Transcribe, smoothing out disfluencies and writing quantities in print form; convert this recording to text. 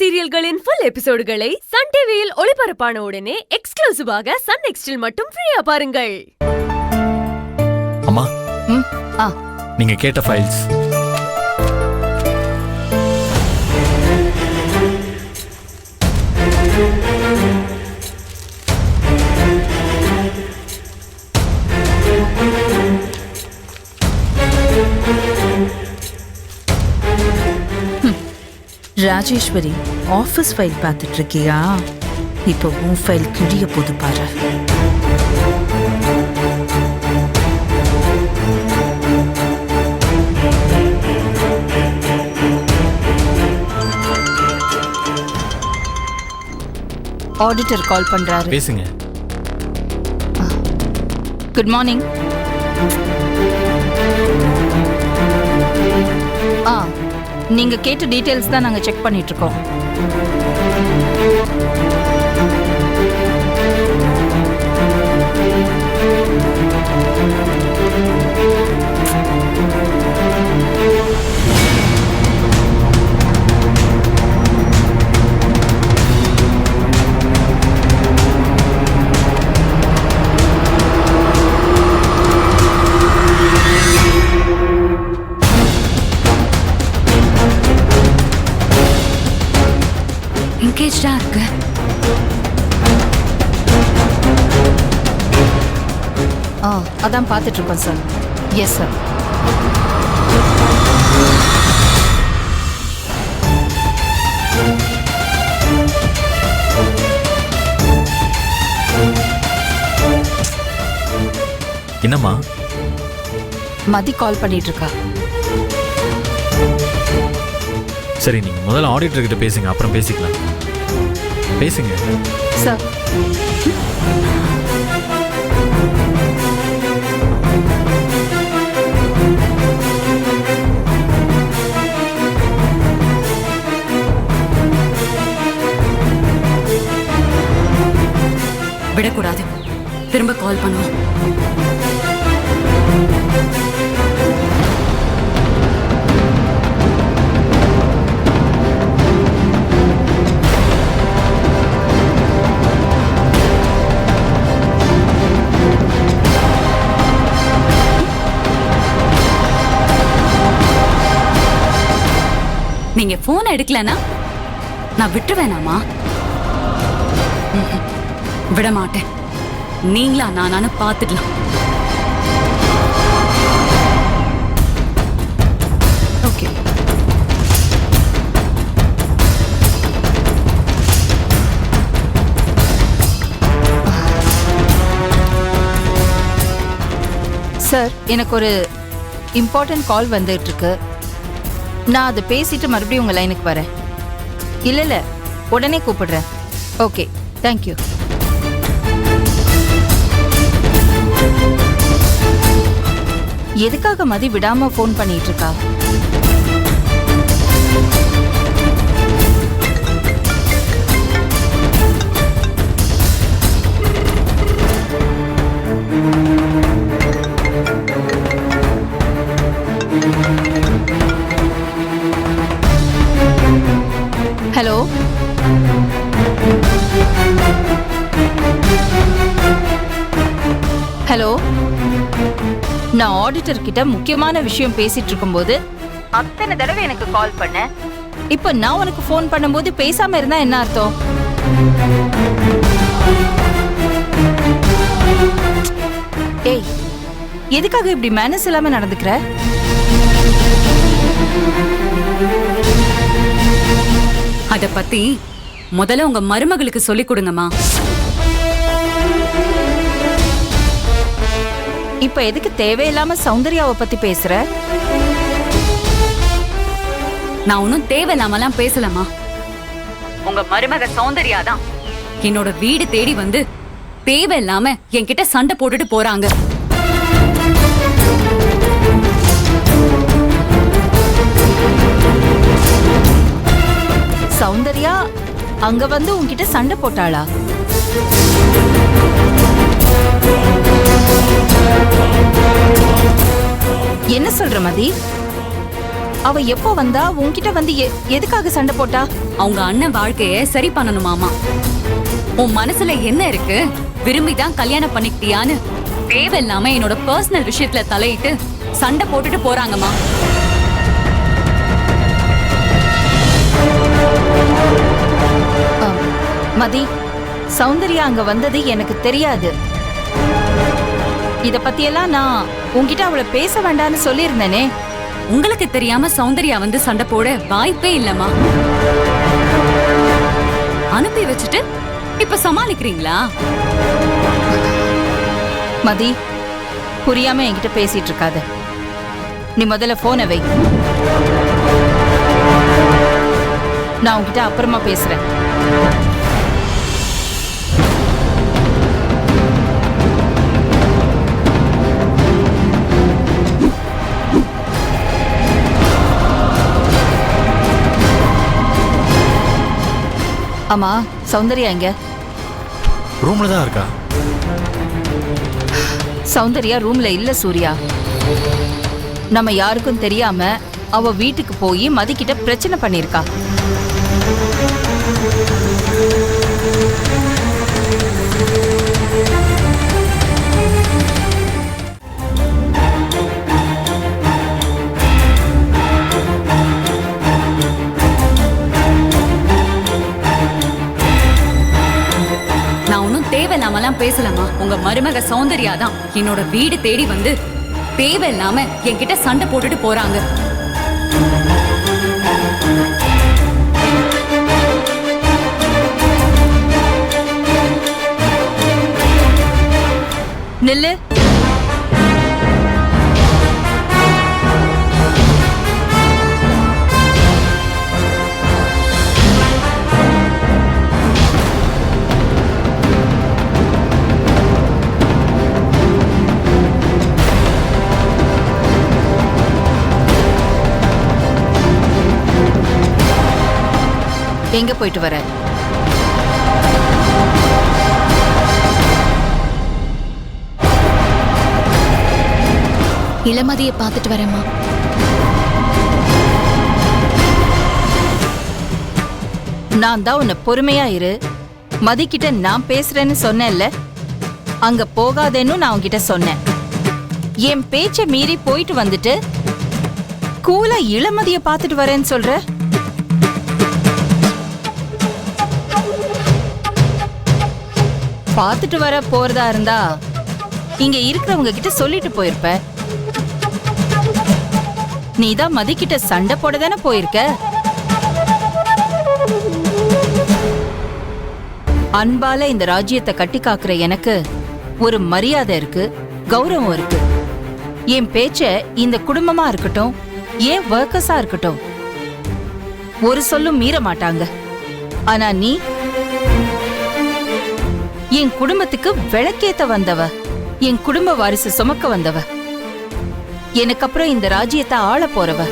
சீரியல்களின் full எபிசோடுகளை Sun டிவியில் ஒளிபரப்பான உடனே எக்ஸ்க்ளூசிவாக சன் நெக்ஸ்டில் மட்டும் ஃப்ரீயா பாருங்கள். அம்மா, நீங்க கேட்ட ஃபைல்ஸ். ராஜேஸ்வரி, ஆபீஸ் ஃபைல் பார்த்துட்டு இருக்கியா? இப்போ உன் ஃபைல் கிழிய போது பாரு. ஆடிட்டர் கால் பண்றாரு. பேசுங்க. Good morning. நீங்க கேட்ட டீடைல்ஸ் தான் நாங்க செக் பண்ணிட்டு இருக்கோம். என்கேஜ்டா இருக்கு. அதான் பார்த்துட்டு இருக்கோம் சார். Yes sir. என்னம்மா? மதி கால் பண்ணிட்டு இருக்கா. சரி, நீங்க முதல்ல ஆடிட்டர் கிட்ட பேசுங்க, அப்புறம் பேசிக்கலாம். பேசுங்க சார். விடக்கூடாது, திரும்ப கால் பண்ணுவோம். நீங்க போன் எடுக்கலனா நான் விட்டுவேனாமா? விட மாட்டேன். நீங்களா நானு பாத்துக்கலாம். ஓகே. சார், எனக்கு ஒரு இம்பார்ட்டன்ட் கால் வந்துட்டு இருக்கு. நான் அதை பேசிட்டு மறுபடியும் உங்க லைனுக்கு வரேன். இல்ல உடனே கூப்பிடுறேன். Okay, thank you. எதுக்காக மதி விடாம ஃபோன் பண்ணிட்டு இருக்கா? Hello, hello. நான் ஆடிட்டர் கிட்ட முக்கியமான விஷயம் பேசிட்டு இருக்கும்போது அத்தனை தடவை எனக்கு கால் பண்ண. இப்ப நான் உனக்கு ஃபோன் பண்ணும்போது பேசாம இருந்தா என்ன அர்த்தம்? ஏய், எதுக்காக இப்படி மேனஸ் இல்லாம நடந்துக்கிற? அத பத்தி முதல்ல உங்க மருமகளுக்கு சொல்லி கொடுங்கம்மா. இப்ப எதுக்கு தேவையில்லாம சௌந்தர்யாவை பத்தி பேசுற? நான் ஒன்னும் தேவையில்லாமலாம் பேசலாமா. உங்க மருமக சௌந்தர்யா தான் என்னோட வீடு தேடி வந்து தேவையில்லாம என்கிட்ட சண்டை போட்டுட்டு போறாங்க. சௌந்தர்யா அங்க வந்து உன்கிட்ட சண்டை போட்டாளா? என்ன சொல்ற மதி? அவ எப்போ வந்தா உன்கிட்ட வந்து எதுக்காக சண்டை போட்டா? அவங்க அண்ணன் வாழ்க்கைய சரி பண்ணணுமாமா. உன் மனசுல என்ன இருக்கு? விரும்பிதான் கல்யாணம் பண்ணிக்கிட்டியான்னு தேவையில்லாம என்னோட பர்சனல் விஷயத்துல தலையிட்டு சண்டை போட்டுட்டு போறாங்கம்மா. மதி, சௌந்தர்யா அங்க வந்தது எனக்கு தெரியாது. இத பத்தியெல்லாம் நான் உன்கிட்ட அவளை பேச வேண்டாம்னு சொல்லியிருந்தேனே. உங்களுக்கு தெரியாம சௌந்தர்யா வந்து சண்டை போட வாய்ப்பே இல்லம்மா. அனுப்பி வச்சுட்டு இப்ப சமாளிக்கிறீங்களா? மதி, புரியாம என்கிட்ட பேசிட்டு இருக்காத. நீ முதல்ல போனை வை. நான் உன்கிட்ட அப்புறமா பேசுறேன். ஆமா, சௌந்தர்யா எங்க? ரூம்ல தான் இருக்கா. சௌந்தர்யா ரூம்ல இல்ல சூர்யா. நம்ம யாருக்கும் தெரியாம அவ வீட்டுக்கு போய் மதிக்கிட்ட பிரச்சனை பண்ணிருக்கா. நான் ஒன்னும் தேவையில்லாமலாம் பேசலாமா. உங்க மருமக சௌந்தர்யா தான் என்னோட வீடு தேடி வந்து தேவையில்லாம என்கிட்ட சண்டை போட்டுட்டு போறாங்க. நில்லு. எங்க போயிட்டு வர? இளமதியை பார்த்துட்டு வரேம்மா. நான் தான் உன்னை பொறுமையா இரு, மதிக்கிட்ட நான் பேசுறேன்னு சொன்னேன்ல. அங்க போகாதேன்னு நான் உன்கிட்ட சொன்னேன். என் பேச்ச மீறி போயிட்டு வந்துட்டு கூலா இளமதிய பார்த்துட்டு வரேன்னு சொல்ற. பார்த்துட்டு வர போறதா இருந்தா இங்க இருக்கிறவங்க கிட்ட சொல்லிட்டு போயிருப்ப. நீதான் மதிக்கிட்ட சண்டை போட தானே போயிருக்க. அன்பால இந்த ராஜ்யத்தை கட்டி காக்குற எனக்கு ஒரு மரியாதை இருக்கு, கௌரவம் இருக்கு. என் பேச்ச இந்த குடும்பமா இருக்கட்டும், ஏன் ஒர்க்கர்ஸா இருக்கட்டும், ஒரு சொல்லும் மீற மாட்டாங்க. ஆனா நீ என் குடும்பத்துக்கு விளக்கேத்த வந்தவ, என் குடும்ப வாரிசு சுமக்க வந்தவ, எனக்கு அப்புறம் இந்த ராஜ்யத்தை ஆள போறவ.